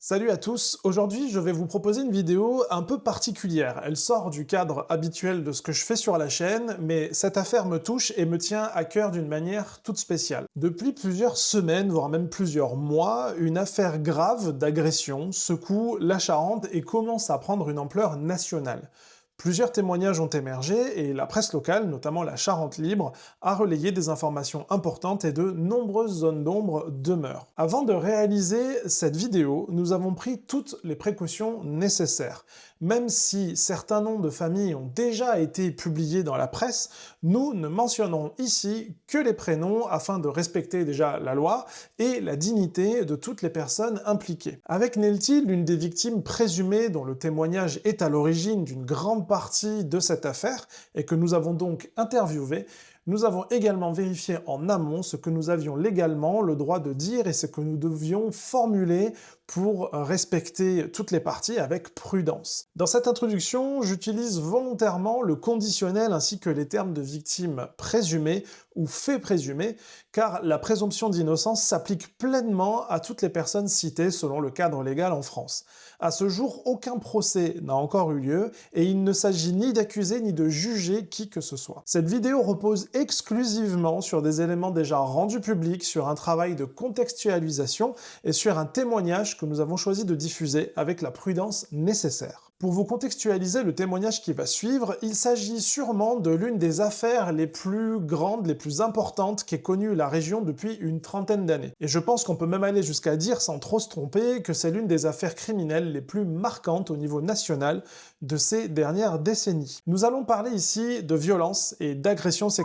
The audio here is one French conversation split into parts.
Salut à tous, aujourd'hui je vais vous proposer une vidéo un peu particulière. Elle sort du cadre habituel de ce que je fais sur la chaîne, mais cette affaire me touche et me tient à cœur d'une manière toute spéciale. Depuis plusieurs semaines, voire même plusieurs mois, une affaire grave d'agression secoue la Charente et commence à prendre une ampleur nationale. Plusieurs témoignages ont émergé et la presse locale, notamment la Charente Libre, a relayé des informations importantes et de nombreuses zones d'ombre demeurent. Avant de réaliser cette vidéo, nous avons pris toutes les précautions nécessaires. Même si certains noms de familles ont déjà été publiés dans la presse, nous ne mentionnerons ici que les prénoms afin de respecter déjà la loi et la dignité de toutes les personnes impliquées. Avec Nelty, l'une des victimes présumées dont le témoignage est à l'origine d'une grande partie de cette affaire et que nous avons donc interviewé, nous avons également vérifié en amont ce que nous avions légalement le droit de dire et ce que nous devions formuler pour respecter toutes les parties avec prudence. Dans cette introduction, j'utilise volontairement le conditionnel ainsi que les termes de victime présumée ou fait présumé, car la présomption d'innocence s'applique pleinement à toutes les personnes citées selon le cadre légal en France. À ce jour, aucun procès n'a encore eu lieu et il ne s'agit ni d'accuser ni de juger qui que ce soit. Cette vidéo repose exclusivement sur des éléments déjà rendus publics, sur un travail de contextualisation et sur un témoignage que nous avons choisi de diffuser avec la prudence nécessaire. Pour vous contextualiser le témoignage qui va suivre, il s'agit sûrement de l'une des affaires les plus grandes, les plus importantes qu'ait connue la région depuis une trentaine d'années. Et je pense qu'on peut même aller jusqu'à dire, sans trop se tromper, que c'est l'une des affaires criminelles les plus marquantes au niveau national de ces dernières décennies. Nous allons parler ici de violence et d'agression sexuelle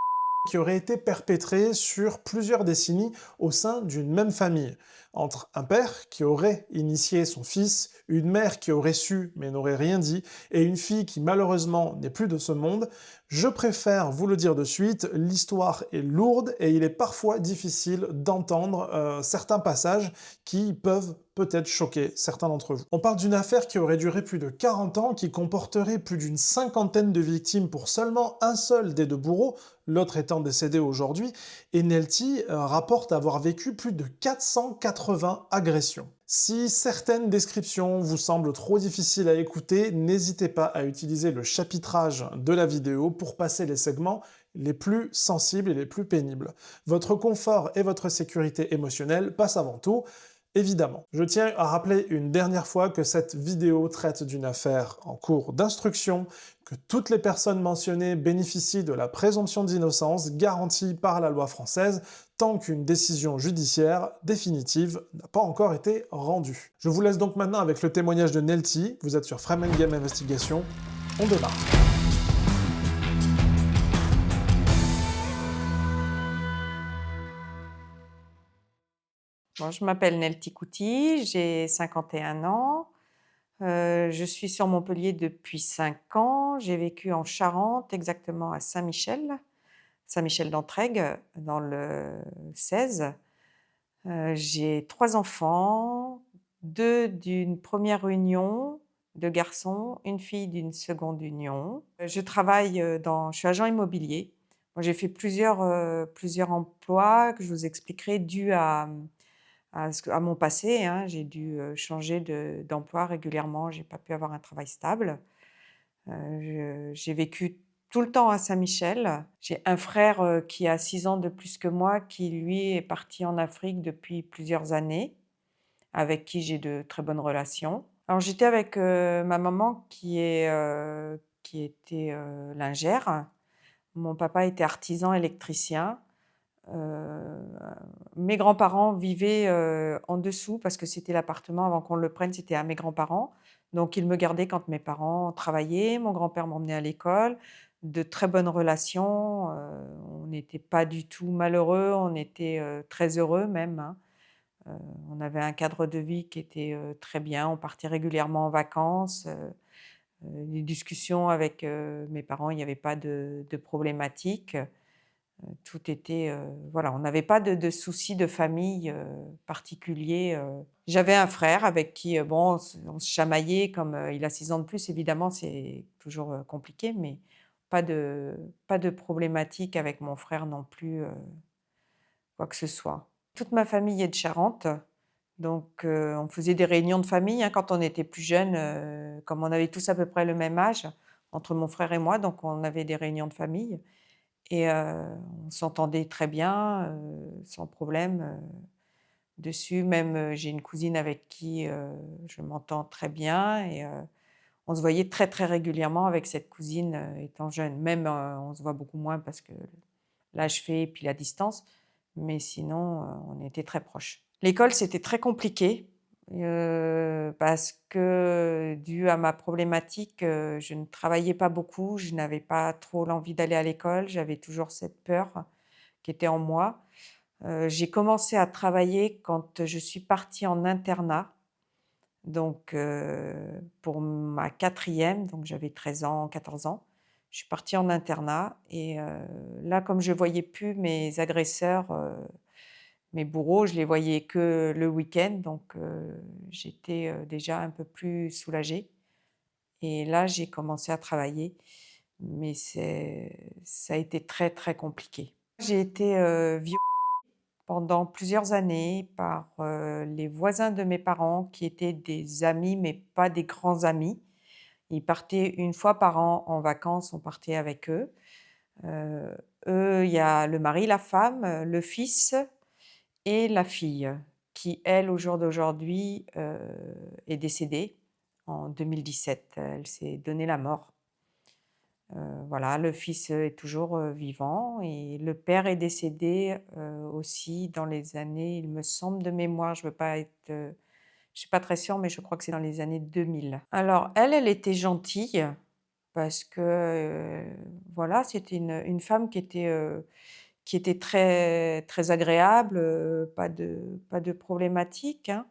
qui auraient été perpétrées sur plusieurs décennies au sein d'une même famille, entre un père qui aurait initié son fils, une mère qui aurait su mais n'aurait rien dit, et une fille qui malheureusement n'est plus de ce monde. Je préfère vous le dire de suite, l'histoire est lourde et il est parfois difficile d'entendre certains passages qui peuvent peut-être choquer certains d'entre vous. On parle d'une affaire qui aurait duré plus de 40 ans, qui comporterait plus d'une cinquantaine de victimes pour seulement un seul des deux bourreaux, l'autre étant décédé aujourd'hui, et Nelty rapporte avoir vécu plus de 480 agressions. Si certaines descriptions vous semblent trop difficiles à écouter, n'hésitez pas à utiliser le chapitrage de la vidéo pour passer les segments les plus sensibles et les plus pénibles. Votre confort et votre sécurité émotionnelle passent avant tout, évidemment. Je tiens à rappeler une dernière fois que cette vidéo traite d'une affaire en cours d'instruction, que toutes les personnes mentionnées bénéficient de la présomption d'innocence garantie par la loi française tant qu'une décision judiciaire définitive n'a pas encore été rendue. Je vous laisse donc maintenant avec le témoignage de Nelty. Vous êtes sur Frame Game Investigation. On démarre. Bon, je m'appelle Nelty Couty, j'ai 51 ans. Je suis sur Montpellier depuis 5 ans. J'ai vécu en Charente, exactement à Saint-Michel, Saint-Michel-d'Entraigues, dans le 16. J'ai 3 enfants, 2 d'une première union, 2 garçons, une fille d'une seconde union. Je suis agent immobilier. Moi, j'ai fait plusieurs emplois que je vous expliquerai dus à mon passé, hein. J'ai dû changer d'emploi régulièrement, j'ai pas pu avoir un travail stable. J'ai vécu tout le temps à Saint-Michel. J'ai un frère qui a 6 ans de plus que moi, qui lui est parti en Afrique depuis plusieurs années, avec qui j'ai de très bonnes relations. Alors j'étais avec ma maman qui était lingère. Mon papa était artisan électricien. Heu, Mes grands-parents vivaient en dessous parce que c'était l'appartement avant qu'on le prenne, c'était à mes grands-parents. Donc ils me gardaient quand mes parents travaillaient. Mon grand-père m'emmenait à l'école. De très bonnes relations, on n'était pas du tout malheureux, on était très heureux même, hein. Heu, on avait un cadre de vie qui était très bien. On partait régulièrement en vacances. Les discussions avec mes parents, il n'y avait pas de problématiques. Tout était, voilà, on n'avait pas de soucis de famille particuliers. J'avais un frère avec qui, bon, on se chamaillait comme, il a 6 ans de plus, évidemment, c'est toujours compliqué, mais pas de problématique avec mon frère non plus, quoi que ce soit. Toute ma famille est de Charente, Donc on faisait des réunions de famille, hein, quand on était plus jeunes, comme on avait tous à peu près le même âge, entre mon frère et moi, donc on avait des réunions de famille et on s'entendait très bien, sans problème, dessus. Même, j'ai une cousine avec qui, je m'entends très bien et on se voyait très, très régulièrement avec cette cousine, étant jeune. Même, on se voit beaucoup moins parce que l'âge fait et puis la distance, mais sinon, on était très proches. L'école, c'était très compliqué, parce que dû à ma problématique, je ne travaillais pas beaucoup, je n'avais pas trop l'envie d'aller à l'école, j'avais toujours cette peur qui était en moi. J'ai commencé à travailler quand je suis partie en internat, donc pour ma quatrième, donc j'avais 13 ans, 14 ans. Je suis partie en internat et là, comme je voyais plus mes agresseurs, mes bourreaux, je les voyais que le week-end, donc j'étais, déjà un peu plus soulagée et là, j'ai commencé à travailler, mais ça a été très, très compliqué. J'ai été, violée pendant plusieurs années par, les voisins de mes parents qui étaient des amis, mais pas des grands amis. Ils partaient une fois par an en vacances, on partait avec eux. Heu, eux, il y a le mari, la femme, le fils et la fille qui, elle, au jour d'aujourd'hui, est décédée en 2017. Elle s'est donné la mort. Voilà, le fils, est toujours, vivant et le père est décédé, aussi dans les années, il me semble de mémoire, je veux pas être, je suis pas très sûre, mais je crois que c'est dans les années 2000. Alors elle, elle était gentille parce que, voilà, c'était une femme qui était très très agréable, pas de problématique, hein.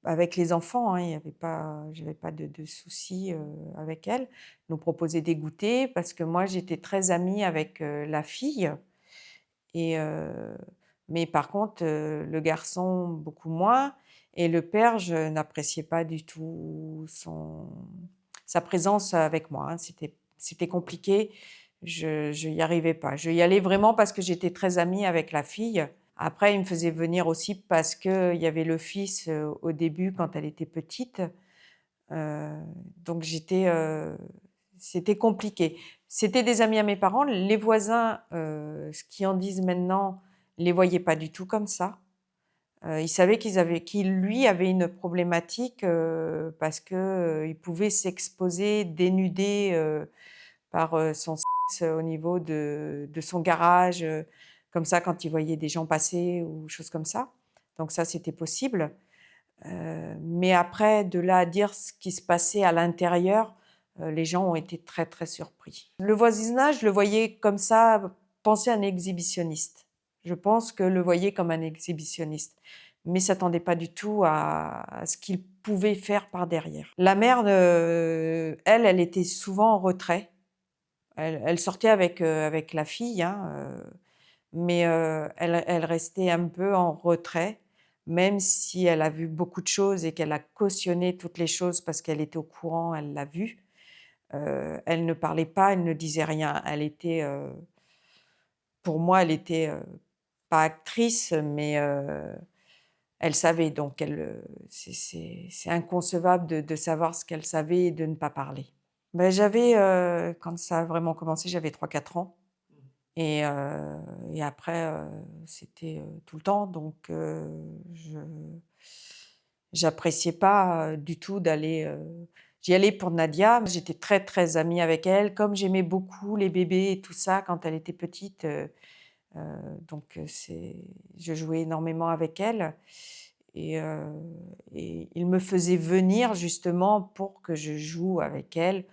Avec les enfants, hein, il y avait pas j'avais pas de soucis, avec elle. Elle nous proposait des goûters parce que moi j'étais très amie avec, la fille et mais par contre, le garçon beaucoup moins et le père, je n'appréciais pas du tout sa présence avec moi, hein. C'était compliqué, je y arrivais pas. Je y allais vraiment parce que j'étais très amie avec la fille. Après, il me faisait venir aussi parce qu'il y avait le fils, au début quand elle était petite, heu, donc c'était compliqué. C'était des amis à mes parents. Les voisins, ce qu'ils en disent maintenant, les voyaient pas du tout comme ça. Ils savaient qu'il lui avait une problématique, parce que, il pouvait s'exposer, dénudé, par, son sexe au niveau de son garage, comme ça quand il voyait des gens passer ou choses comme ça. Donc ça, c'était possible. Mais après, de là à dire ce qui se passait à l'intérieur, les gens ont été très, très surpris. Le voisinage, je le voyais comme ça, penser à un exhibitionniste. Je pense que le voyait comme un exhibitionniste, mais s'attendait pas du tout à ce qu'il pouvait faire par derrière. La mère, elle, elle était souvent en retrait. Elle sortait avec la fille, hein, mais elle restait un peu en retrait, même si elle a vu beaucoup de choses et qu'elle a cautionné toutes les choses parce qu'elle était au courant, elle l'a vu. Elle ne parlait pas, elle ne disait rien. Elle était, pour moi, elle était, pas actrice, mais elle savait donc c'est inconcevable de savoir ce qu'elle savait et de ne pas parler. Ben j'avais, quand ça a vraiment commencé, j'avais 3 4 ans. Et après, c'était, tout le temps donc je j'appréciais pas, du tout d'aller, j'y allais pour Nadia. J'étais très, très amie avec elle. Comme j'aimais beaucoup les bébés et tout ça quand elle était petite, heu, donc je jouais énormément avec elle et heu et il me faisait venir justement pour que je joue avec elle,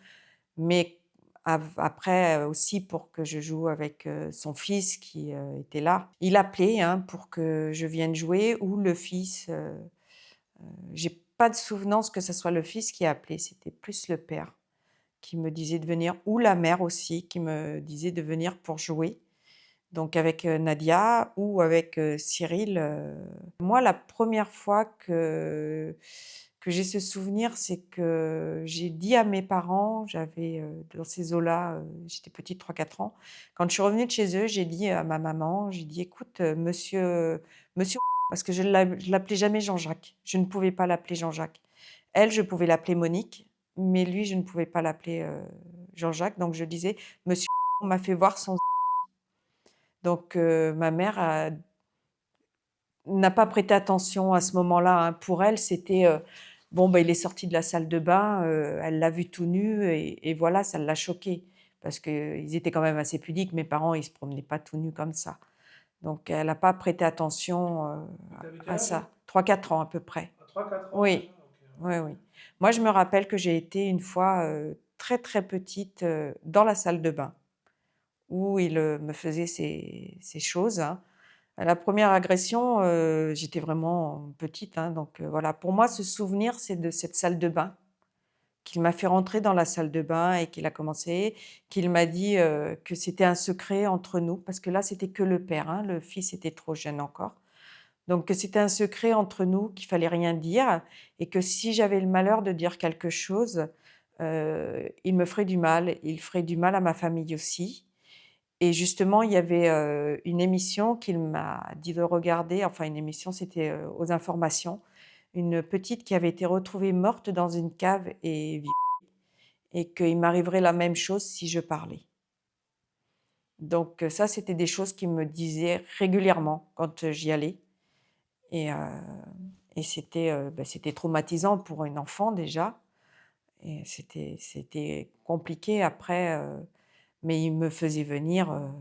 mais après, aussi pour que je joue avec, son fils qui, était là. Il appelait, hein, pour que je vienne jouer ou le fils, j'ai pas de souvenance que ce soit le fils qui a appelé, c'était plus le père qui me disait de venir ou la mère aussi qui me disait de venir pour jouer, donc avec, Nadia ou avec, Cyril. Moi, la première fois que j'ai ce souvenir, c'est que j'ai dit à mes parents, j'avais, dans ces eaux-là, j'étais petite, 3 4 ans. Quand je suis revenue de chez eux, j'ai dit à ma maman, j'ai dit: «Écoute, monsieur parce que je l'appelais jamais Jean-Jacques. Je ne pouvais pas l'appeler Jean-Jacques. Elle, je pouvais l'appeler Monique, mais lui, je ne pouvais pas l'appeler, Jean-Jacques, donc je disais: «Monsieur m'a fait voir son». Donc ma mère n'a pas prêté attention à ce moment-là, hein. Pour elle, c'était, bon, bah, il est sorti de la salle de bain, elle l'a vu tout nu et voilà, ça l'a choqué parce qu'ils étaient quand même assez pudiques. Mes parents, ils se promenaient pas tout nus comme ça. Donc elle n'a pas prêté attention, Tu avais quel à âge? ça. 3-4 ans à peu près. À 3-4 ans déjà? Oui, Ok, oui, ouais. oui. Moi, je me rappelle que j'ai été une fois, très, très petite, dans la salle de bain où il, me faisait ces choses, hein. La première agression, j'étais vraiment petite, hein, donc voilà. Pour moi, ce souvenir, c'est de cette salle de bain, qu'il m'a fait rentrer dans la salle de bain et qu'il m'a dit, que c'était un secret entre nous, parce que là, c'était que le père, hein, le fils était trop jeune encore. Donc que c'était un secret entre nous, qu'il fallait rien dire et que si j'avais le malheur de dire quelque chose, il me ferait du mal. Il ferait du mal à ma famille aussi et justement, il y avait, une émission qu'il m'a dit de regarder, enfin une émission, c'était, aux informations, une petite qui avait été retrouvée morte dans une cave et qu'il m'arriverait la même chose si je parlais. Donc ça, c'était des choses qu'il me disait régulièrement quand, j'y allais et c'était, c'était traumatisant pour une enfant déjà et c'était compliqué après, mais il me faisait venir,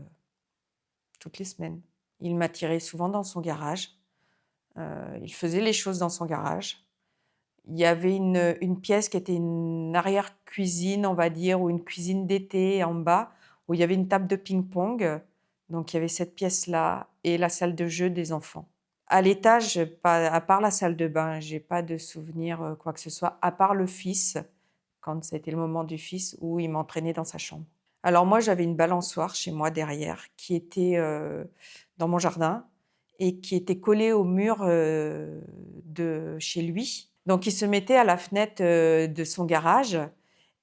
toutes les semaines. Il m'attirait souvent dans son garage, il faisait les choses dans son garage. Il y avait une pièce qui était une arrière-cuisine, on va dire, ou une cuisine d'été en bas, où il y avait une table de ping-pong. Donc il y avait cette pièce-là et la salle de jeu des enfants. À l'étage, pas à part la salle de bain, j'ai pas de souvenir, quoi que ce soit, à part le fils, quand c'était le moment du fils où il m'entraînait dans sa chambre. Alors moi, j'avais une balançoire chez moi derrière qui était, dans mon jardin et qui était collée au mur, de chez lui. Donc il se mettait à la fenêtre, de son garage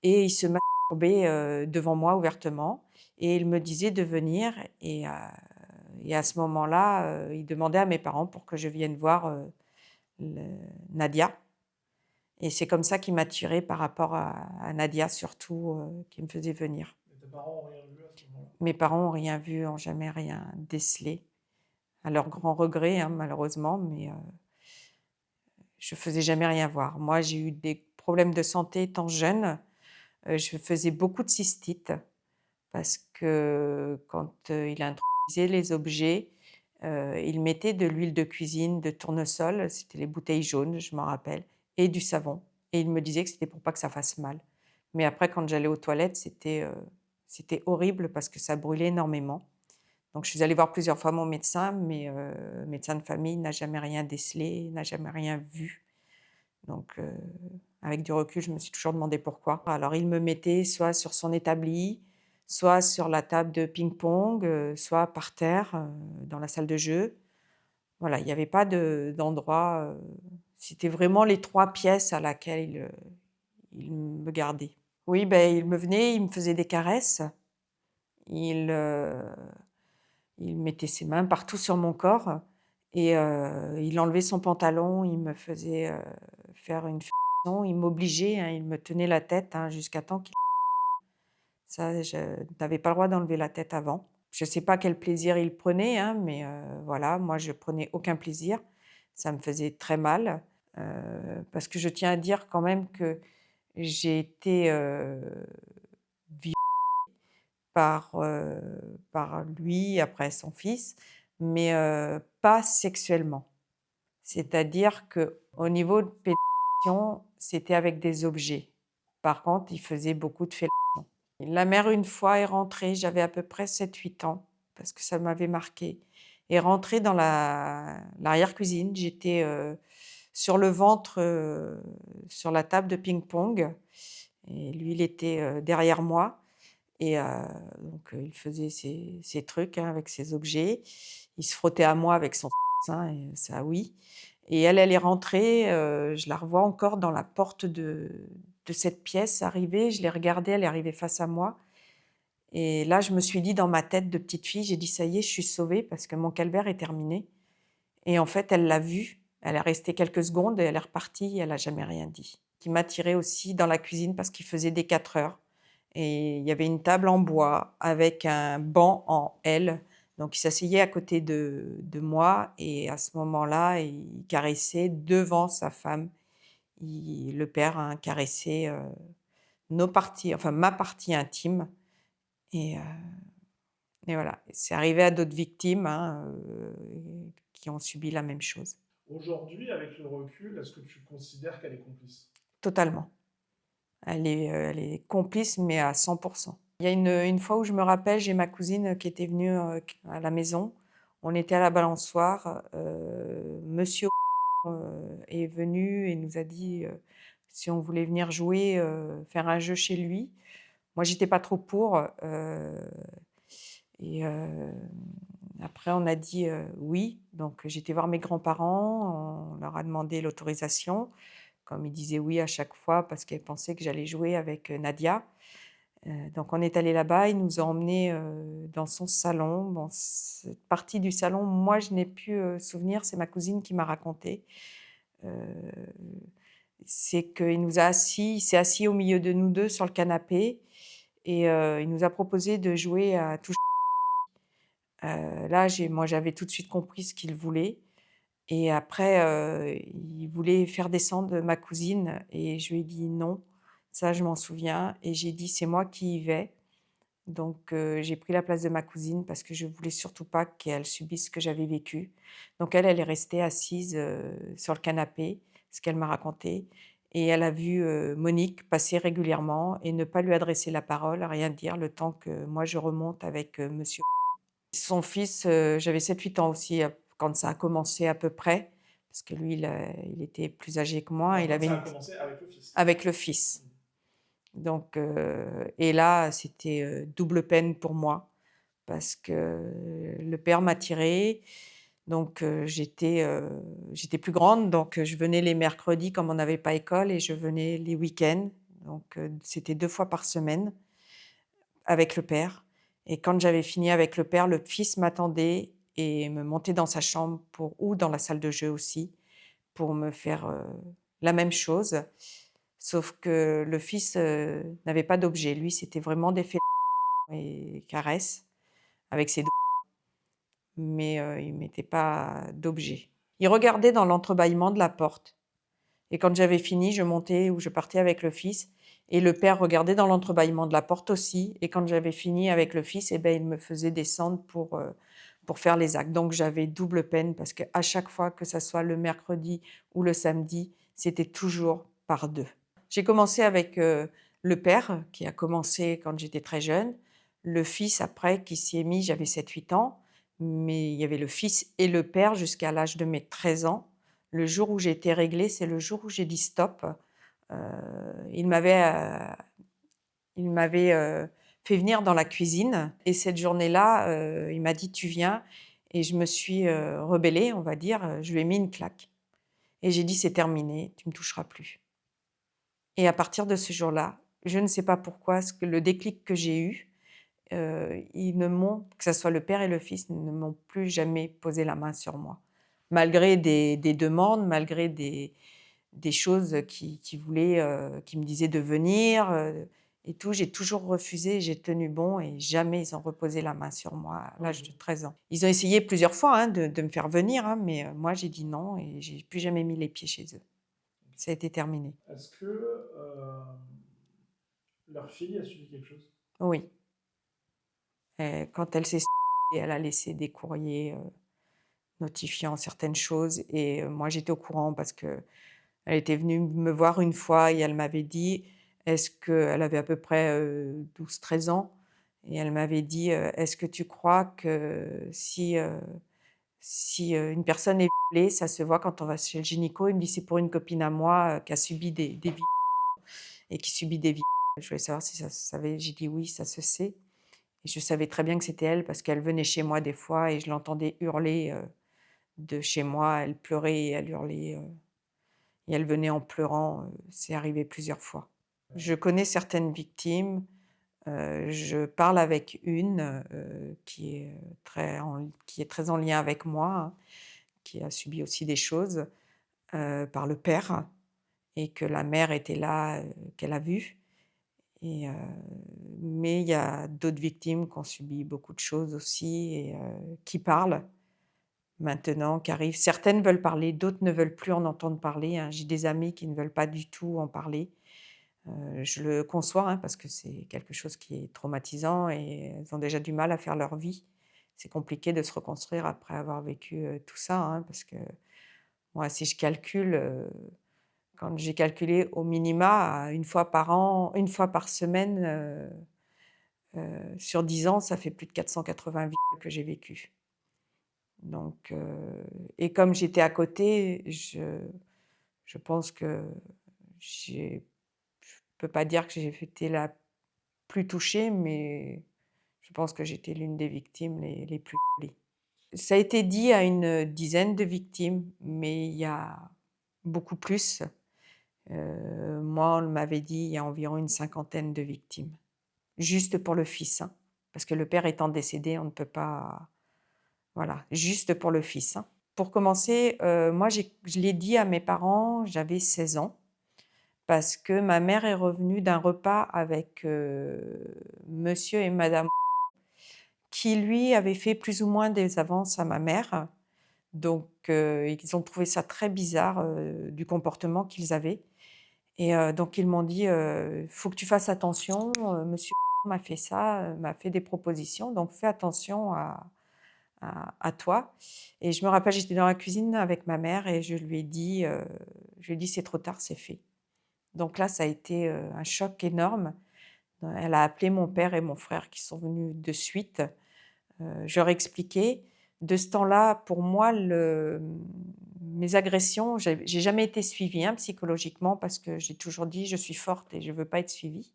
et il se masturbait, devant moi ouvertement et il me disait de venir et à ce moment-là, il demandait à mes parents pour que je vienne voir, le Nadia et c'est comme ça qu'il m'attirait par rapport à Nadia surtout, qui me faisait venir. Et tes parents ont rien vu à ce moment-là? Mes parents ont rien vu, ont jamais rien décelé, à leur grand regret, hein, malheureusement, mais je faisais jamais rien voir. Moi, j'ai eu des problèmes de santé étant jeune, je faisais beaucoup de cystite parce que quand, il introduisait les objets, il mettait de l'huile de cuisine, de tournesol, c'était les bouteilles jaunes, je m'en rappelle et du savon et il me disait que c'était pour pas que ça fasse mal. Mais après quand j'allais aux toilettes, c'était horrible parce que ça brûlait énormément. Donc je suis allée voir plusieurs fois mon médecin, mais médecin de famille n'a jamais rien décelé, n'a jamais rien vu. Donc avec du recul, je me suis toujours demandé pourquoi. Alors il me mettait soit sur son établi, soit sur la table de ping-pong, soit par terre, dans la salle de jeu. Voilà, il n'y avait pas d'endroit, c'était vraiment les 3 pièces à laquelle il me gardait. Oui, ben, il me venait, il me faisait des caresses, il, heu, il mettait ses mains partout sur mon corps et il enlevait son pantalon, il me faisait, faire une fellation, il m'obligeait, hein, il me tenait la tête, hein, jusqu'à temps qu'il ça je n'avais pas le droit d'enlever la tête avant. Je ne sais pas quel plaisir il prenait, hein, mais voilà, moi je prenais aucun plaisir. Ça me faisait très mal, parce que je tiens à dire quand même que j'ai été, violée par lui, après son fils, mais pas sexuellement. C'est-à-dire qu'au niveau de pénétration, c'était avec des objets. Par contre, il faisait beaucoup de fellations. La mère, une fois, est rentrée, j'avais à peu près 7-8 ans, parce que ça m'avait marquée, est rentrée dans l'arrière-cuisine. J'étais, sur le ventre, sur la table de ping-pong et lui, il était, derrière moi et donc il faisait ses trucs, hein, avec ses objets. Il se frottait à moi avec son sein et ça oui et elle est rentrée, je la revois encore dans la porte de cette pièce arriver. Je l'ai regardée, elle est arrivée face à moi et là, je me suis dit dans ma tête de petite fille, j'ai dit: «Ça y est, je suis sauvée parce que mon calvaire est terminé» Et en fait, elle l'a vu, elle est restée quelques secondes et elle est repartie et elle n'a jamais rien dit. Qui m'a tirée aussi dans la cuisine parce qu'il faisait des 4 heures et il y avait une table en bois avec un banc en L. Donc il s'asseyait à côté de moi et à ce moment-là, il caressait devant sa femme. Le père a caressé, nos parties, enfin ma partie intime et heu et voilà. C'est arrivé à d'autres victimes, hein, qui ont subi la même chose. Aujourd'hui, avec le recul, est-ce que tu considères qu'elle est complice? Totalement. Elle est complice, mais à 100. Il y a une fois où je me rappelle, j'ai ma cousine qui était venue, à la maison. On était à la balançoire, monsieur, est venu et nous a dit, si on voulait venir jouer, faire un jeu chez lui. Moi, j'étais pas trop pour, et après on a dit, oui. Donc j'étais voir mes grands-parents, on leur a demandé l'autorisation. Comme ils disaient oui à chaque fois parce qu'elle pensait que j'allais jouer avec, Nadia. Donc on est allé là-bas, il nous a emmenés, dans son salon. Bon, cette partie du salon, moi je n'ai plus, souvenir, c'est ma cousine qui m'a raconté. Heu, c'est il s'est assis au milieu de nous 2 sur le canapé et il nous a proposé de jouer à toucher. Là, moi j'avais tout de suite compris ce qu'il voulait et après, il voulait faire descendre ma cousine et je lui ai dit: «Non». Ça, je m'en souviens et j'ai dit: «C'est moi qui y vais». Donc j'ai pris la place de ma cousine parce que je voulais surtout pas qu'elle subisse ce que j'avais vécu. Donc elle, elle est restée assise, sur le canapé, ce qu'elle m'a raconté et elle a vu, Monique passer régulièrement et ne pas lui adresser la parole, rien dire, le temps que moi je remonte avec, monsieur. Son fils, j'avais 7-8 ans aussi, quand ça a commencé à peu près, parce que lui, il était plus âgé que moi. Alors Il quand avait ça a une commencé avec le fils? avec le fils. Donc et là, c'était, double peine pour moi parce que le père m'a tirée. Donc j'étais plus grande, donc je venais les mercredis comme on n'avait pas école et je venais les week-ends. Donc c'était 2 fois par semaine avec le père et quand j'avais fini avec le père, le fils m'attendait et me montait dans sa chambre ou dans la salle de jeu aussi, pour me faire, la même chose. Sauf que le fils, n'avait pas d'objet. Lui, c'était vraiment des fellets et caresses avec ses doigts, mais il mettait pas d'objet. Il regardait dans l'entrebâillement de la porte et quand j'avais fini, je montais ou je partais avec le fils et le père regardait dans l'entrebâillement de la porte aussi et quand j'avais fini avec le fils et ben, il me faisait descendre pour faire les actes. Donc j'avais double peine parce qu'à chaque fois, que ça soit le mercredi ou le samedi, c'était toujours par 2. J'ai commencé avec, le père qui a commencé quand j'étais très jeune, le fils après qui s'y est mis, j'avais 7-8 ans, mais il y avait le fils et le père jusqu'à l'âge de mes 13 ans. Le jour où j'ai été réglée, c'est le jour où j'ai dit: «Stop». Heu, il m'avait, heu il m'avait, fait venir dans la cuisine et cette journée-là, il m'a dit: «Tu viens» et je me suis, rebellée, on va dire, je lui ai mis une claque et j'ai dit: «C'est terminé, tu me toucheras plus». Et à partir de ce jour-là, je ne sais pas pourquoi, le déclic que j'ai eu, ils ne m'ont que ça soit le père et le fils, ne m'ont plus jamais posé la main sur moi. Malgré des demandes, malgré des choses qui voulaient, qui me disaient de venir, et tout, j'ai toujours refusé, j'ai tenu bon et jamais ils ont reposé la main sur moi à l'âge de 13 ans. Ils ont essayé plusieurs fois, hein, de me faire venir, hein, mais moi j'ai dit non et j'ai plus jamais mis les pieds chez eux. Ça a été terminé. Est-ce que leur fille a subi quelque chose? Oui. Quand elle s'est elle a laissé des courriers, notifiant certaines choses et moi j'étais au courant parce qu'elle était venue me voir une fois et elle m'avait dit: «Est-ce que» elle avait à peu près, 12-13 ans et elle m'avait dit, «Est-ce que tu crois que si une personne est violée, ça se voit quand on va chez le gynéco?» Il me dit: «C'est pour une copine à moi, qui a subi des et qui subit des Je voulais savoir si ça se savait. J'ai dit: «Oui, ça se sait». Et je savais très bien que c'était elle parce qu'elle venait chez moi des fois et je l'entendais hurler, de chez moi. Elle pleurait et elle hurlait, et elle venait en pleurant, c'est arrivé plusieurs fois. Je connais certaines victimes, je parle avec une, qui est très en lien avec moi, hein, qui a subi aussi des choses, par le père et que la mère était là, qu'elle a vu et mais il y a d'autres victimes qui ont subi beaucoup de choses aussi et qui parlent maintenant, qui arrivent. Certaines veulent parler, d'autres ne veulent plus en entendre parler, hein. J'ai des amis qui ne veulent pas du tout en parler. Je le conçois, hein, parce que c'est quelque chose qui est traumatisant et elles ont déjà du mal à faire leur vie. C'est compliqué de se reconstruire après avoir vécu, tout ça, hein, parce que moi, si je calcule, quand j'ai calculé au minima à 1 fois par an, 1 fois par semaine, sur 10 ans, ça fait plus de 480 vies que j'ai vécues. Donc et comme j'étais à côté, je pense que j'ai je peux pas dire que j'ai été la plus touchée, mais je pense que j'étais l'une des victimes les plus violées. Ça a été dit à une dizaine de victimes, mais il y a beaucoup plus. Moi, on m'avait dit il y a environ une cinquantaine de victimes. Juste pour le fils, hein, parce que le père étant décédé, on ne peut pas voilà, juste pour le fils, hein. Pour commencer, moi je l'ai dit à mes parents, j'avais 16 ans, parce que ma mère est revenue d'un repas avec, monsieur et madame qui lui avaient fait plus ou moins des avances à ma mère. Donc ils ont trouvé ça très bizarre, du comportement qu'ils avaient et donc ils m'ont dit: «Faut que tu fasses attention, monsieur m'a fait ça, m'a fait des propositions, donc fais attention à toi» et je me rappelle, j'étais dans la cuisine avec ma mère et je lui ai dit: «C'est trop tard, c'est fait». Donc là, ça a été, un choc énorme. Elle a appelé mon père et mon frère qui sont venus de suite. Je leur ai expliqué. De ce temps-là, pour moi, mes agressions, j'ai jamais été suivie, hein, psychologiquement parce que j'ai toujours dit: «Je suis forte et je veux pas être suivie».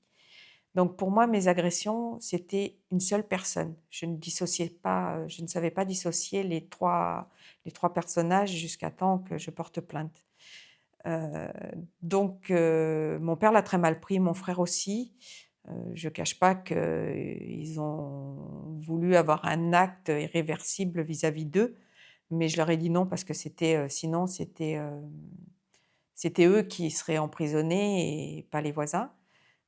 Donc pour moi, mes agressions, c'était une seule personne. Je ne dissociais pas, je ne savais pas dissocier les trois personnages jusqu'à temps que je porte plainte. Heu, donc mon père l'a très mal pris, mon frère aussi. Je ne cache pas qu'ils ont voulu avoir un acte irréversible vis-à-vis d'eux, mais je leur ai dit non parce que sinon c'était eux qui seraient emprisonnés et pas les voisins.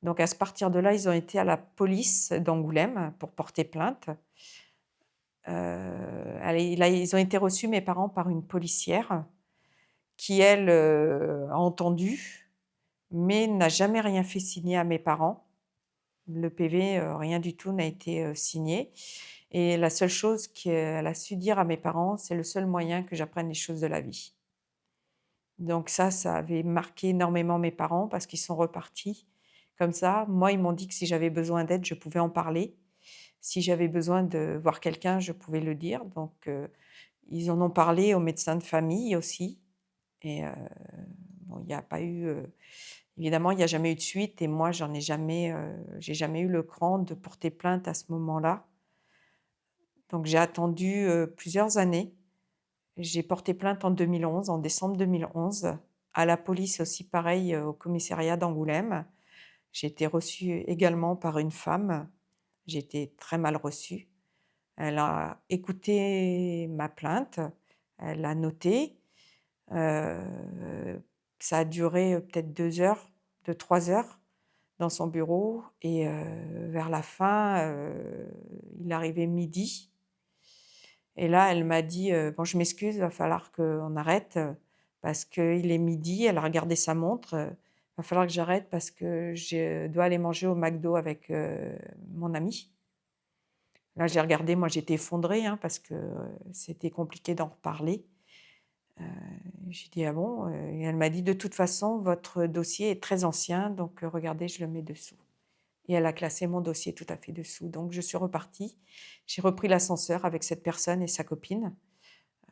Donc à partir de là, ils ont été à la police d'Angoulême pour porter plainte. Allez, là, ils ont été reçus, mes parents, par une policière qui, elle, a entendu, mais n'a jamais rien fait signer à mes parents. Le PV, rien du tout n'a été, signé et la seule chose qu'elle a su dire à mes parents: «C'est le seul moyen que j'apprenne les choses de la vie». Donc ça avait marqué énormément mes parents parce qu'ils sont repartis comme ça. Moi, ils m'ont dit que si j'avais besoin d'aide, je pouvais en parler. Si j'avais besoin de voir quelqu'un, je pouvais le dire. Donc ils en ont parlé aux médecins de famille aussi et bon, il n'y a pas eu, évidemment, il n'y a jamais eu de suite et moi, j'ai jamais eu le cran de porter plainte à ce moment-là. Donc j'ai attendu, plusieurs années. J'ai porté plainte en 2011, en décembre 2011. À la police aussi pareil, au commissariat d'Angoulême. J'ai été reçue également par une femme. J'ai été très mal reçue. Elle a écouté ma plainte, elle a noté, ça a duré, peut-être 2 heures, 2-3 heures dans son bureau et vers la fin, il arrivait midi. Et là, elle m'a dit: «Bon, je m'excuse, va falloir qu'on arrête, parce qu'il est midi». Elle a regardé sa montre, «Va falloir que j'arrête parce que je dois aller manger au McDo avec, mon ami». Là, j'ai regardé, moi j'étais effondrée, hein, parce que, c'était compliqué d'en reparler. Heu, j'ai dit: «Ah bon?» Et elle m'a dit: «De toute façon, votre dossier est très ancien, donc regardez, je le mets dessous». Et elle a classé mon dossier tout à fait dessous. Donc je suis repartie. J'ai repris l'ascenseur avec cette personne et sa copine.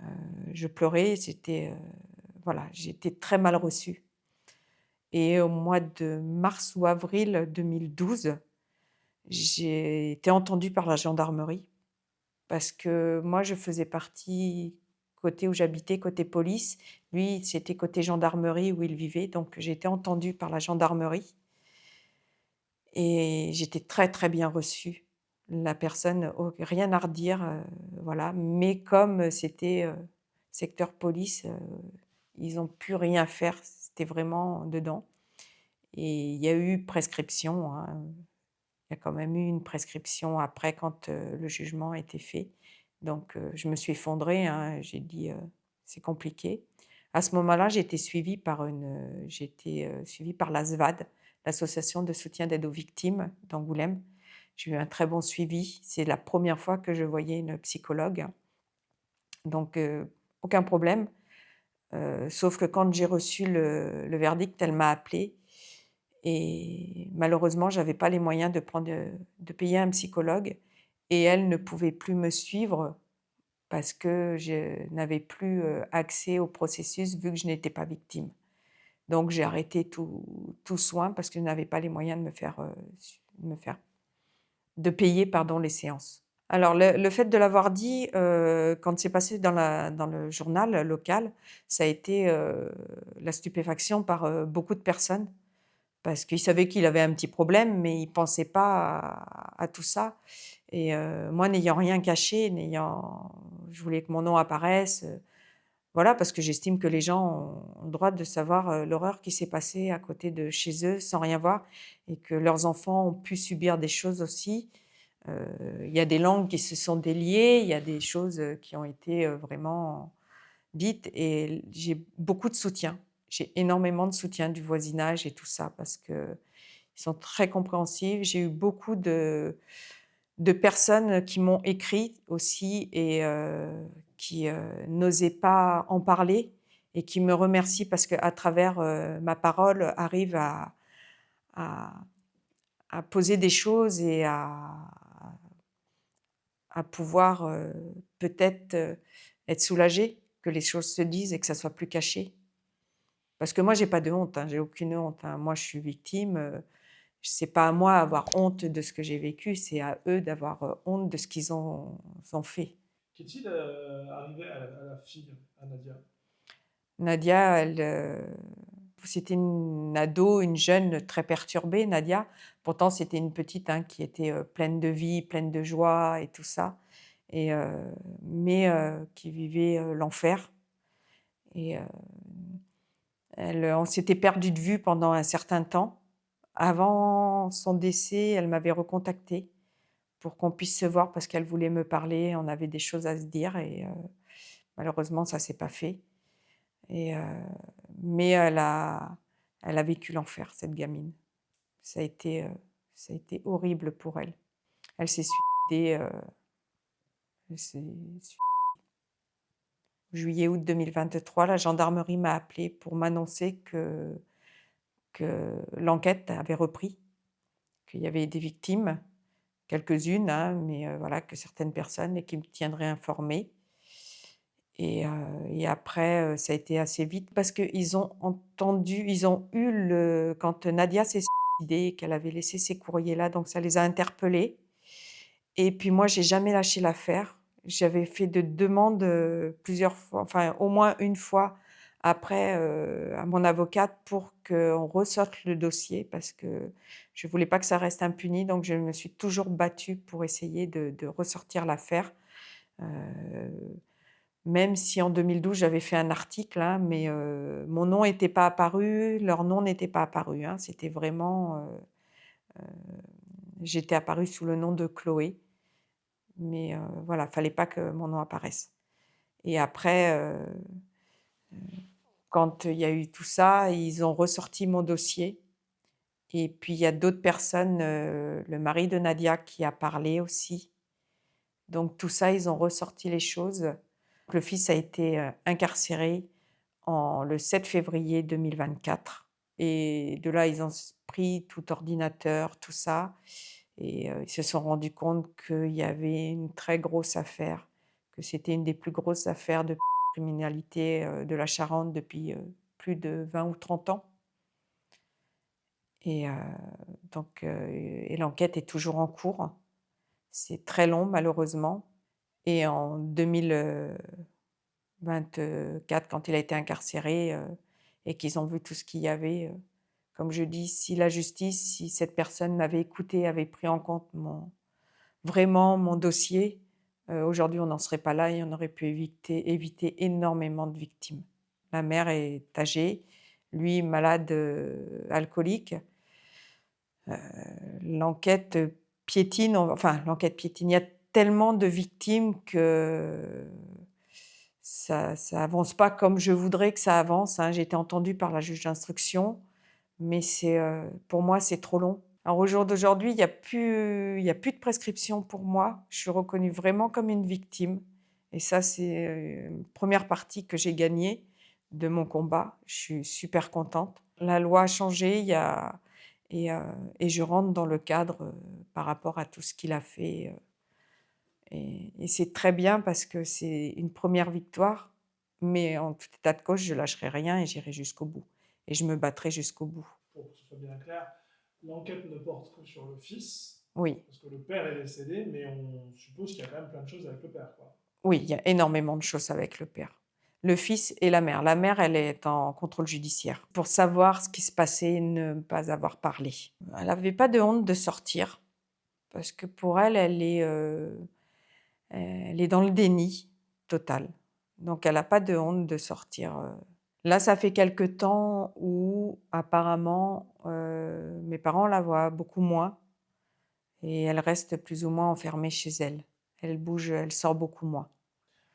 Heu, je pleurais, voilà, j'ai été très mal reçue et au mois de mars ou avril 2012, j'ai été entendue par la gendarmerie parce que moi, je faisais partie côté où j'habitais, côté police. Lui, c'était côté gendarmerie où il vivait, donc j'ai été entendue par la gendarmerie et j'étais très, très bien reçue. La personne, rien à redire, voilà, mais comme, secteur police, ils ont pu rien faire, c'était vraiment dedans et il y a eu prescription, hein. Il y a quand même eu une prescription après quand, le jugement a été fait. Donc je me suis effondrée, hein, j'ai dit, «C'est compliqué». À ce moment-là, j'ai été, suivie par l'ASVAD, l'association de soutien d'aide aux victimes d'Angoulême. J'ai eu un très bon suivi. C'est la première fois que je voyais une psychologue, donc aucun problème. Sauf que quand j'ai reçu le verdict, elle m'a appelée et malheureusement, j'avais pas les moyens de payer un psychologue et elle ne pouvait plus me suivre parce que je n'avais plus, accès au processus vu que je n'étais pas victime. Donc j'ai arrêté tout soin parce que je n'avais pas les moyens de payer, pardon, les séances. Alors le fait de l'avoir dit, quand c'est passé dans le journal local, ça a été, la stupéfaction par, beaucoup de personnes. Parce qu'il savait qu'il avait un petit problème, mais il pensait pas à tout ça et moi n'ayant rien caché, je voulais que mon nom apparaisse, voilà, parce que j'estime que les gens ont le droit de savoir, l'horreur qui s'est passée à côté de chez eux sans rien voir et que leurs enfants ont pu subir des choses aussi. Il y a des langues qui se sont déliées, il y a des choses, qui ont été, vraiment dites et j'ai beaucoup de soutien. J'ai énormément de soutien du voisinage et tout ça parce qu'ils sont très compréhensifs. J'ai eu beaucoup de personnes qui m'ont écrit aussi et qui, n'osaient pas en parler et qui me remercient parce qu'à travers, ma parole arrivent à poser des choses et à pouvoir, peut-être, être soulagées, que les choses se disent et que ça soit plus caché. Parce que moi, j'ai pas de honte, hein, j'ai aucune honte, hein. Moi, je suis victime, c'est pas à moi avoir honte de ce que j'ai vécu, c'est à eux d'avoir, honte de ce qu'ils ont fait. Qu'est-il arrivé à la fille, à Nadia? Nadia, c'était une ado, une jeune très perturbée, Nadia. Pourtant, c'était une petite, hein, qui était, pleine de vie, pleine de joie et tout ça et mais qui vivait, l'enfer et on s'était perdu de vue pendant un certain temps. Avant son décès, elle m'avait recontactée pour qu'on puisse se voir parce qu'elle voulait me parler. On avait des choses à se dire et malheureusement, ça s'est pas fait et mais elle a vécu l'enfer, cette gamine. Ça a été, ça a été horrible pour elle. Elle s'est suicidée, elle s'est sui juillet-août 2023, la gendarmerie m'a appelée pour m'annoncer que l'enquête avait repris, qu'il y avait des victimes, quelques-unes, hein, mais voilà, que certaines personnes et qui me tiendraient informée et après, ça a été assez vite parce ils ont eu quand Nadia s'est suicidée, qu'elle avait laissé ces courriers-là, donc ça les a interpellés et puis moi, j'ai jamais lâché l'affaire. J'avais fait de demandes, plusieurs fois, enfin au moins une fois après, à mon avocate pour qu'on ressorte le dossier parce que je voulais pas que ça reste impuni, donc je me suis toujours battue pour essayer de ressortir l'affaire. Heu, Même si en 2012 j'avais fait un article, hein, mais mon nom n'était pas apparu, leur nom n'était pas apparu, hein. C'était vraiment, j'étais apparue sous le nom de Chloé. Mais voilà, fallait pas que mon nom apparaisse et après, quand il y a eu tout ça, ils ont ressorti mon dossier et puis il y a d'autres personnes, le mari de Nadia qui a parlé aussi. Donc tout ça, ils ont ressorti les choses. Le fils a été, incarcéré le 7 février 2024 et de là, ils ont pris tout ordinateur, tout ça et ils se sont rendus compte qu'il y avait une très grosse affaire, que c'était une des plus grosses affaires de criminalité, de la Charente depuis, plus de 20 ou 30 ans et donc et l'enquête est toujours en cours. C'est très long malheureusement et en 2024, quand il a été incarcéré, et qu'ils ont vu tout ce qu'il y avait, comme je dis, si la justice, si cette personne m'avait écoutée, avait pris en compte vraiment mon dossier, Aujourd'hui, on n'en serait pas là et on aurait pu éviter énormément de victimes. La mère est âgée, lui malade, alcoolique. L'enquête piétine, enfin l'enquête piétine. Il y a tellement de victimes que ça avance pas comme je voudrais que ça avance, hein. J'ai été entendue par la juge d'instruction, mais pour moi, c'est trop long. Alors au jour d'aujourd'hui, il y a plus de prescription pour moi. Je suis reconnue vraiment comme une victime et ça, c'est, une 1re partie que j'ai gagnée de mon combat. Je suis super contente. La loi a changé, il y a et heu et je rentre dans le cadre, par rapport à tout ce qu'il a fait, et c'est très bien parce que c'est une 1re victoire, mais en tout état de cause, je lâcherai rien et j'irai jusqu'au bout et je me battrai jusqu'au bout. Pour que ce soit bien clair, l'enquête ne porte que sur le fils, Oui, parce que le père est décédé, mais on suppose qu'il y a quand même plein de choses avec le père, quoi. oui, il y a énormément de choses avec le père. Le fils et la mère. La mère, elle est en contrôle judiciaire pour savoir ce qui se passait, ne pas avoir parlé. Elle avait pas de honte de sortir parce que pour elle, elle est dans le déni total. Donc elle a pas de honte de sortir. Là, ça fait quelque temps où apparemment, mes parents la voient beaucoup moins et elle reste plus ou moins enfermée chez elle. Elle bouge, elle sort beaucoup moins.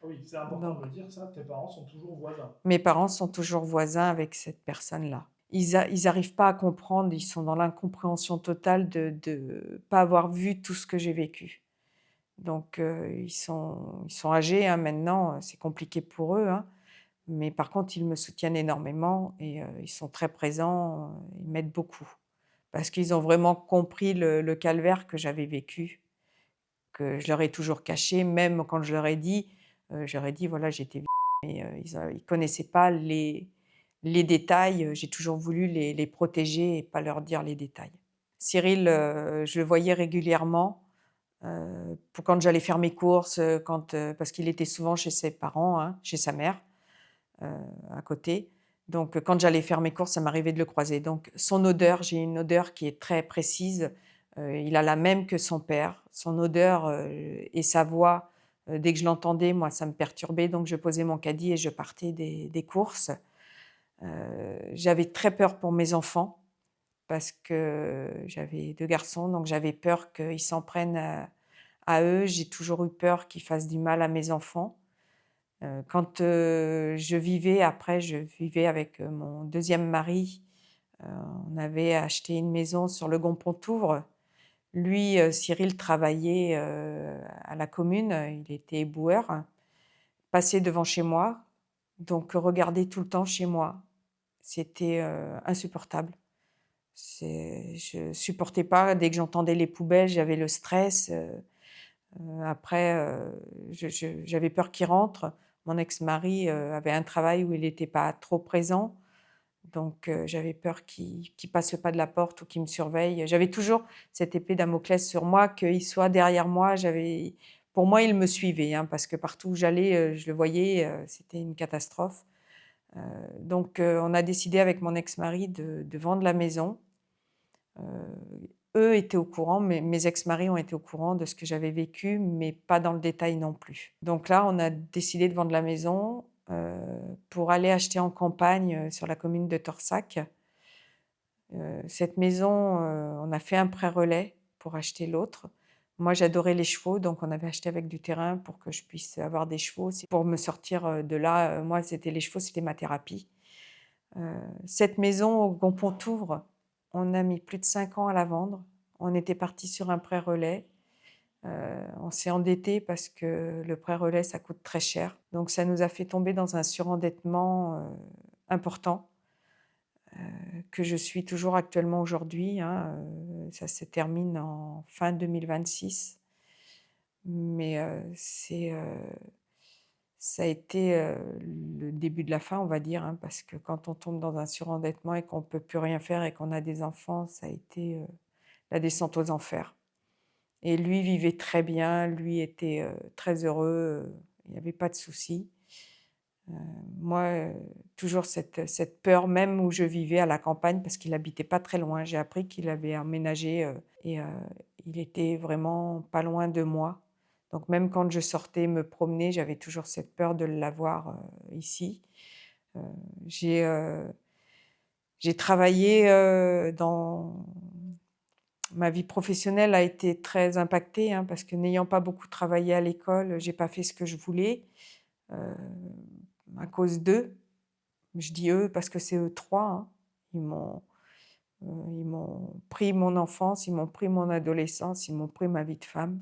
Ah oui, c'est important de Donc le dire, ça, tes parents sont toujours voisins. mes parents sont toujours voisins avec cette personne-là. Ils arrivent pas à comprendre, ils sont dans l'incompréhension totale de pas avoir vu tout ce que j'ai vécu. Donc ils sont âgés, hein, maintenant, c'est compliqué pour eux, hein, mais par contre, ils me soutiennent énormément et ils sont très présents, ils m'aident beaucoup. Parce qu'ils ont vraiment compris le calvaire que j'avais vécu, que je leur ai toujours caché, même quand je leur ai dit, voilà, j'étais mais ils connaissaient pas les détails, j'ai toujours voulu les protéger et pas leur dire les détails. Cyril, je le voyais régulièrement, pour quand j'allais faire mes courses, parce qu'il était souvent chez ses parents, hein, chez sa mère, heu, à côté. Donc quand j'allais faire mes courses, ça m'arrivait de le croiser. Donc son odeur, j'ai une odeur qui est très précise, il a la même que son père. Son odeur, et sa voix, dès que je l'entendais, moi, ça me perturbait, donc je posais mon caddie et je partais des courses. J'avais très peur pour mes enfants parce que j'avais 2 garçons, donc j'avais peur qu'ils s'en prennent à eux. J'ai toujours eu peur qu'ils fassent du mal à mes enfants. Quand, je vivais avec, mon deuxième mari, heu, on avait acheté une maison sur le Gond-Pontouvre. Lui, Cyril travaillait, à la commune, il était éboueur, passait devant chez moi, donc regardait tout le temps chez moi. C'était, insupportable. Je supportais pas, dès que j'entendais les poubelles, j'avais le stress, après, j'avais peur qu'il rentre. Mon ex-mari, avait un travail où il était pas trop présent, donc j'avais peur qu'il passe le pas de la porte ou qu'il me surveille. J'avais toujours cette épée Damoclès sur moi, qu'il soit derrière moi, pour moi, il me suivait, hein, parce que partout où j'allais, je le voyais, c'était une catastrophe. Donc on a décidé avec mon ex-mari de vendre la maison. Eux étaient au courant, mes ex-maris ont été au courant de ce que j'avais vécu, mais pas dans le détail non plus. Donc là, on a décidé de vendre la maison, pour aller acheter en campagne, sur la commune de Torsac. Cette maison, on a fait un prêt relais pour acheter l'autre. Moi, j'adorais les chevaux, donc on avait acheté avec du terrain pour que je puisse avoir des chevaux. C'est pour me sortir, de là, moi, c'était les chevaux, c'était ma thérapie. Cette maison au Gond-Pontouvre, on a mis plus de 5 ans à la vendre. On était parti sur un prêt relais. On s'est endetté parce que le prêt relais, ça coûte très cher. Donc ça nous a fait tomber dans un surendettement, important, que je suis toujours actuellement aujourd'hui, hein, ça se termine en fin 2026. Mais ça a été, le début de la fin, on va dire, hein, parce que quand on tombe dans un surendettement et qu'on ne peut plus rien faire et qu'on a des enfants, ça a été, la descente aux enfers. Et lui vivait très bien, lui était, très heureux, il n'y avait pas de souci. Moi, toujours cette peur, même où je vivais à la campagne, parce qu'il habitait pas très loin. J'ai appris qu'il avait emménagé, et il était vraiment pas loin de moi. Donc même quand je sortais me promener, j'avais toujours cette peur de l'avoir, ici. Heu, j'ai, heu, j'ai travaillé, dans ma vie professionnelle a été très impactée, hein, parce que n'ayant pas beaucoup travaillé à l'école, j'ai pas fait ce que je voulais, heu, à cause d'eux. Je dis eux parce que c'est eux 3, hein. Ils m'ont, ils m'ont pris mon enfance, ils m'ont pris mon adolescence, ils m'ont pris ma vie de femme.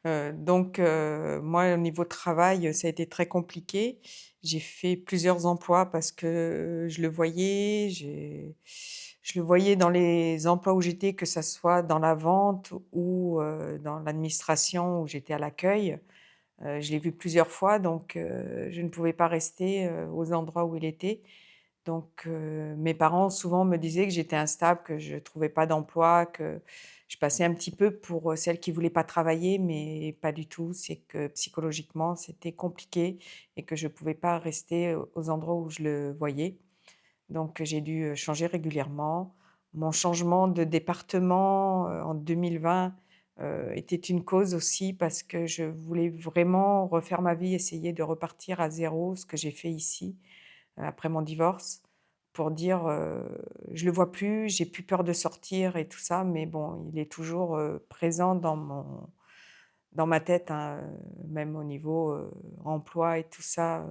Moi, au niveau travail, ça a été très compliqué. J'ai fait plusieurs emplois parce que je le voyais. Je le voyais dans les emplois où j'étais, que ça soit dans la vente ou dans l'administration où j'étais à l'accueil. Je l'ai vu plusieurs fois, donc je ne pouvais pas rester, aux endroits où il était. Donc mes parents souvent me disaient que j'étais instable, que je trouvais pas d'emploi, que je passais un petit peu pour, celle qui voulait pas travailler, mais pas du tout. C'est que psychologiquement, c'était compliqué et que je pouvais pas rester aux endroits où je le voyais. Donc j'ai dû, changer régulièrement. Mon changement de département, en 2020, était une cause aussi parce que je voulais vraiment refaire ma vie, essayer de repartir à zéro, ce que j'ai fait ici, après mon divorce, pour dire, «Je le vois plus, j'ai plus peur de sortir» et tout ça, mais bon, il est toujours, présent dans ma tête, hein, même au niveau, emploi et tout ça.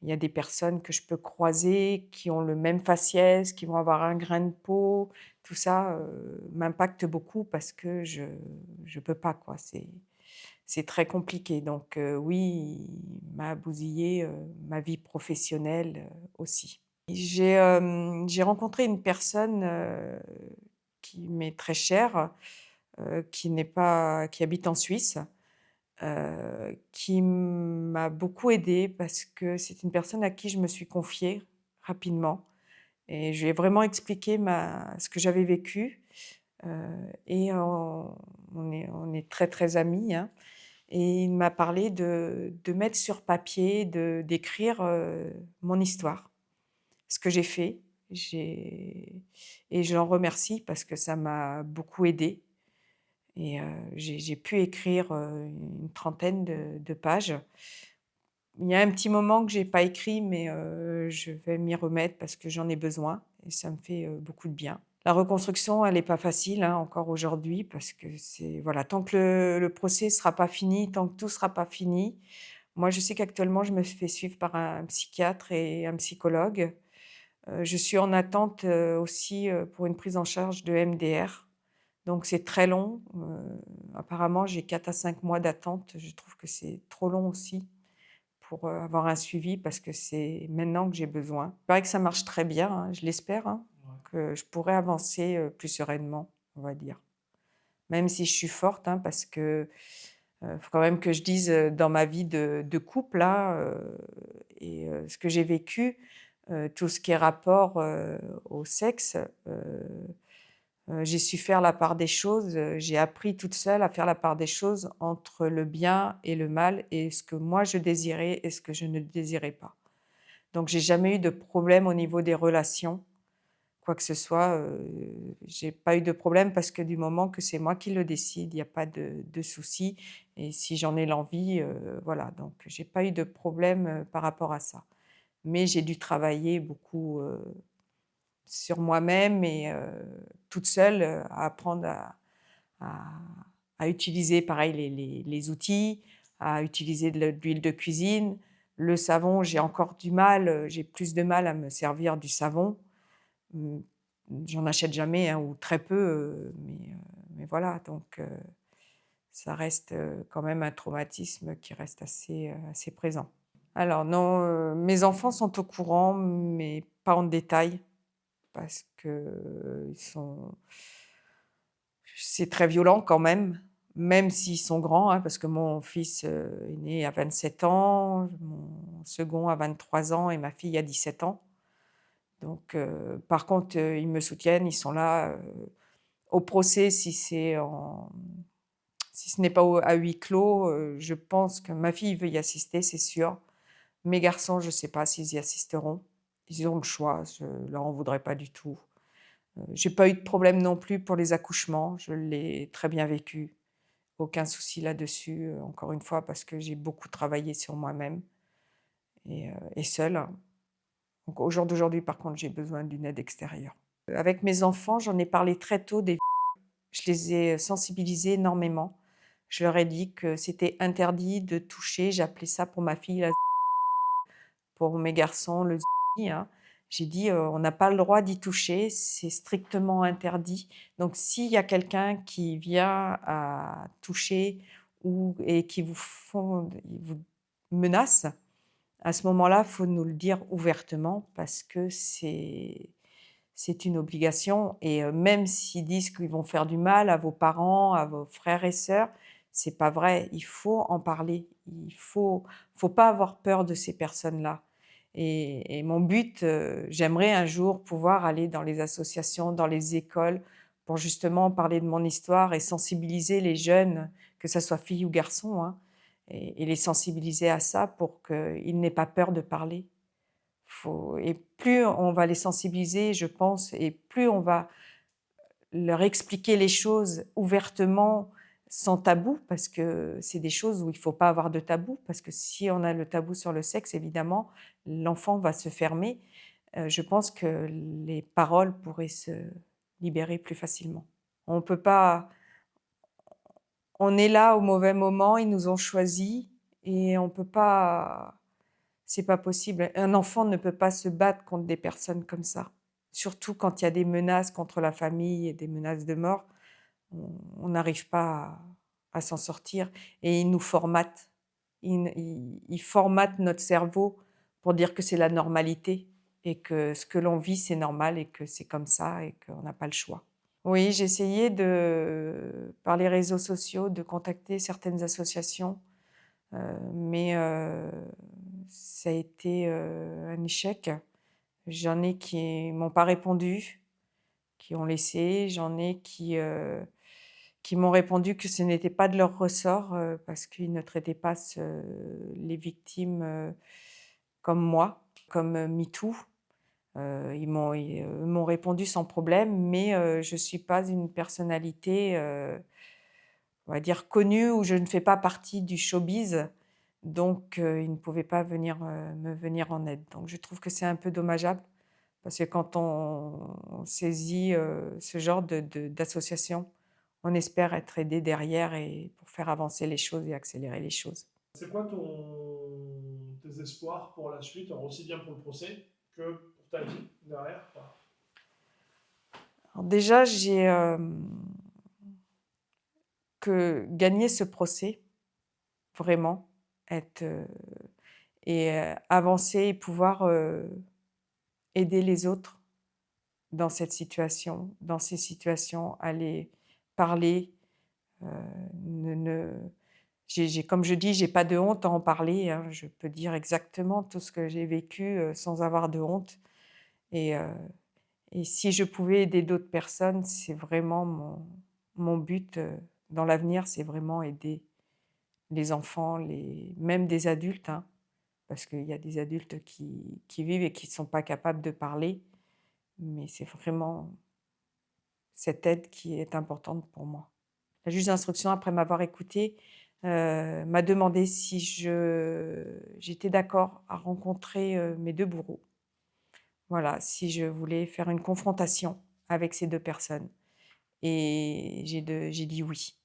Il y a des personnes que je peux croiser qui ont le même faciès, qui vont avoir un grain de peau. Tout ça, m'impacte beaucoup parce que je peux pas, quoi. C'est très compliqué. Donc oui, il m'a bousillé, ma vie professionnelle, aussi. J'ai rencontré une personne, qui m'est très chère, qui habite en Suisse, qui m'a beaucoup aidée parce que c'est une personne à qui je me suis confiée rapidement et je lui ai vraiment expliqué ce que j'avais vécu, et on est très, très amis, hein, et il m'a parlé de mettre sur papier, d'écrire, mon histoire, ce que j'ai fait. J'ai Et je l'en remercie parce que ça m'a beaucoup aidée. Et j'ai pu écrire, une trentaine de pages. Il y a un petit moment que j'ai pas écrit, mais je vais m'y remettre parce que j'en ai besoin et ça me fait, beaucoup de bien. La reconstruction, elle est pas facile, hein, encore aujourd'hui parce que c'est voilà, tant que le procès sera pas fini, tant que tout sera pas fini. Moi, je sais qu'actuellement, je me fais suivre par un psychiatre et un psychologue. Je suis en attente, aussi, pour une prise en charge de MDR. Donc c'est très long, apparemment j'ai 4 à 5 mois d'attente. Je trouve que c'est trop long aussi pour, avoir un suivi parce que c'est maintenant que j'ai besoin. Il paraît que ça marche très bien, hein, je l'espère, hein, que je pourrais avancer, plus sereinement, on va dire. Même si je suis forte, hein, parce que, faut quand même que je dise, dans ma vie de couple là, ce que j'ai vécu, tout ce qui est rapport, au sexe, j'ai su faire la part des choses, j'ai appris toute seule à faire la part des choses entre le bien et le mal et ce que moi je désirais et ce que je ne désirais pas. Donc j'ai jamais eu de problème au niveau des relations, quoi que ce soit, j'ai pas eu de problème parce que du moment que c'est moi qui le décide, il y a pas de souci et si j'en ai l'envie, voilà, donc j'ai pas eu de problème, par rapport à ça. Mais j'ai dû travailler beaucoup, sur moi-même et toute seule, à apprendre à à utiliser pareil les outils, à utiliser de l'huile de cuisine. Le savon, j'ai encore du mal, j'ai plus de mal à me servir du savon. Mmh, j'en achète jamais, hein, ou très peu, mais voilà donc ça reste, quand même un traumatisme qui reste assez présent. Alors non, mes enfants sont au courant, mais pas en détail. Parce que ils sont c'est très violent quand même, même s'ils sont grands, hein, parce que mon fils, est né à 27 ans, mon second à 23 ans et ma fille à 17 ans. Donc par contre, ils me soutiennent, ils sont là, au procès si ce n'est pas à huis clos, je pense que ma fille veut y assister, c'est sûr. Mes garçons, je ne sais pas s'ils y assisteront. Ils ont le choix, je leur en voudrais pas du tout. J'ai pas eu de problème non plus pour les accouchements, je l'ai très bien vécu. Aucun souci là-dessus, encore une fois, parce que j'ai beaucoup travaillé sur moi-même et seule. Donc au jour d'aujourd'hui, par contre, j'ai besoin d'une aide extérieure. Avec mes enfants, j'en ai parlé très tôt des je les ai sensibilisés énormément. Je leur ai dit que c'était interdit de toucher, j'appelais ça pour ma fille la pour mes garçons le hein. J'ai dit: On n'a pas le droit d'y toucher, c'est strictement interdit. Donc s'il y a quelqu'un qui vient à toucher ou et qui il vous menace, à ce moment-là, il faut nous le dire ouvertement parce que c'est une obligation et même s'ils disent qu'ils vont faire du mal à vos parents, à vos frères et sœurs, c'est pas vrai. Il faut en parler. Il faut pas avoir peur de ces personnes-là et mon but, j'aimerais un jour pouvoir aller dans les associations, dans les écoles pour justement parler de mon histoire et sensibiliser les jeunes, que ça soit filles ou garçons, hein, et les sensibiliser à ça pour qu'ils n'aient pas peur de parler. Et plus on va les sensibiliser, je pense, et plus on va leur expliquer les choses ouvertement, sans tabou, parce que c'est des choses où il ne faut pas avoir de tabou, parce que si on a le tabou sur le sexe, évidemment, l'enfant va se fermer. Je pense que les paroles pourraient se libérer plus facilement. On peut pas on est là au mauvais moment, ils nous ont choisis et on peut pas c'est pas possible. Un enfant ne peut pas se battre contre des personnes comme ça. Surtout quand il y a des menaces contre la famille et des menaces de mort, on n'arrive pas à s'en sortir et ils nous formatent. Ils formatent notre cerveau pour dire que c'est la normalité et que ce que l'on vit, c'est normal et que c'est comme ça et qu'on n'a pas le choix. Oui, j'ai essayé par les réseaux sociaux, de contacter certaines associations, mais ça a été, un échec. J'en ai qui m'ont pas répondu, qui ont laissé, j'en ai qui m'ont répondu que ce n'était pas de leur ressort, parce qu'ils ne traitaient pas les victimes, comme moi, comme, MeToo. Ils m'ont répondu sans problème, mais je suis pas une personnalité, on va dire connue, ou je ne fais pas partie du showbiz, donc ils ne pouvaient pas me venir en aide. Donc je trouve que c'est un peu dommageable parce que quand on saisit, ce genre d'association, on espère être aidé derrière et pour faire avancer les choses et accélérer les choses. C'est quoi tes espoirs pour la suite, alors aussi bien pour le procès que pour ta vie derrière, quoi? Alors déjà, j'ai, que gagner ce procès, vraiment, être, avancer et pouvoir, aider les autres dans ces situations, à les parler, heu, ne comme je dis, j'ai pas de honte à en parler, hein. Je peux dire exactement tout ce que j'ai vécu, sans avoir de honte et heu et si je pouvais aider d'autres personnes, c'est vraiment mon but, dans l'avenir, c'est vraiment aider les enfants, même des adultes, hein, parce qu'il y a des adultes qui vivent et qui ne sont pas capables de parler, mais c'est vraiment cette aide qui est importante pour moi. La juge d'instruction, après m'avoir écoutée, m'a demandé si j'étais d'accord à rencontrer, mes 2 bourreaux. Voilà, si je voulais faire une confrontation avec ces 2 personnes et j'ai dit: «Oui».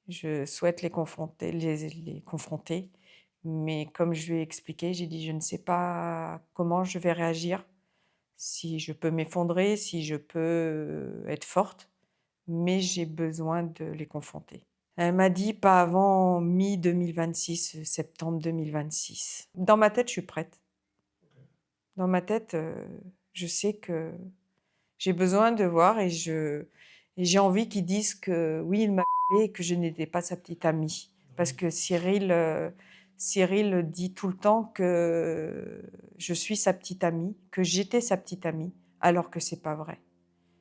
Je souhaite les confronter, mais comme je lui ai expliqué, j'ai dit: «Je ne sais pas comment je vais réagir, si je peux m'effondrer, si je peux, être forte, mais j'ai besoin de les confronter». Elle m'a dit: «Pas avant mi-2026, septembre 2026». Dans ma tête, je suis prête. Dans ma tête, je sais que j'ai besoin de voir et j'ai envie qu'ils disent que oui, il m'a et que je n'étais pas sa petite amie. Parce que Cyril dit tout le temps que je suis sa petite amie, que j'étais sa petite amie, alors que c'est pas vrai.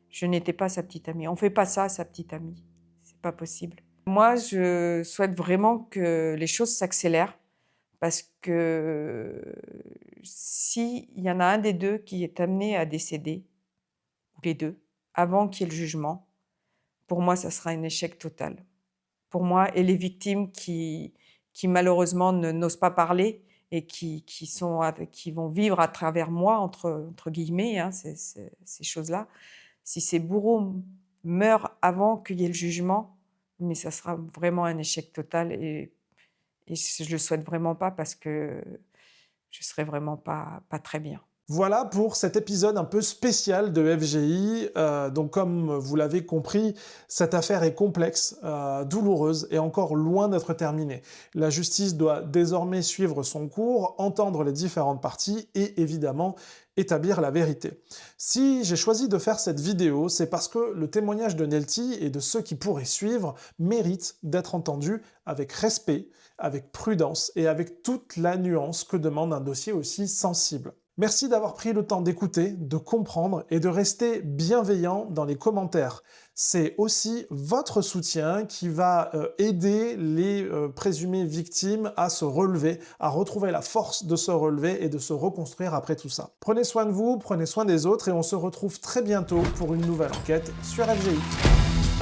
Je n'étais pas sa petite amie. On fait pas ça à sa petite amie. C'est pas possible. Moi, je souhaite vraiment que les choses s'accélèrent parce que s'il y en a un des 2 qui est amené à décéder, ou les 2, avant qu'il y ait le jugement, pour moi, ça sera un échec total. pour moi et les victimes qui malheureusement n'osent pas parler et qui vont vivre à travers moi, entre guillemets, hein, ces choses-là. Si ces bourreaux meurent avant qu'il y ait le jugement, mais ça sera vraiment un échec total et je ne le souhaite vraiment pas parce que je serais vraiment pas très bien. Voilà pour cet épisode un peu spécial de FGI. Donc comme vous l'avez compris, cette affaire est complexe, douloureuse et encore loin d'être terminée. La justice doit désormais suivre son cours, entendre les différentes parties et évidemment établir la vérité. Si j'ai choisi de faire cette vidéo, c'est parce que le témoignage de Nelty et de ceux qui pourraient suivre mérite d'être entendu avec respect, avec prudence et avec toute la nuance que demande un dossier aussi sensible. Merci d'avoir pris le temps d'écouter, de comprendre et de rester bienveillant dans les commentaires. C'est aussi votre soutien qui va aider les présumées victimes à se relever, à retrouver la force de se relever et de se reconstruire après tout ça. Prenez soin de vous, prenez soin des autres et on se retrouve très bientôt pour une nouvelle enquête sur FGI.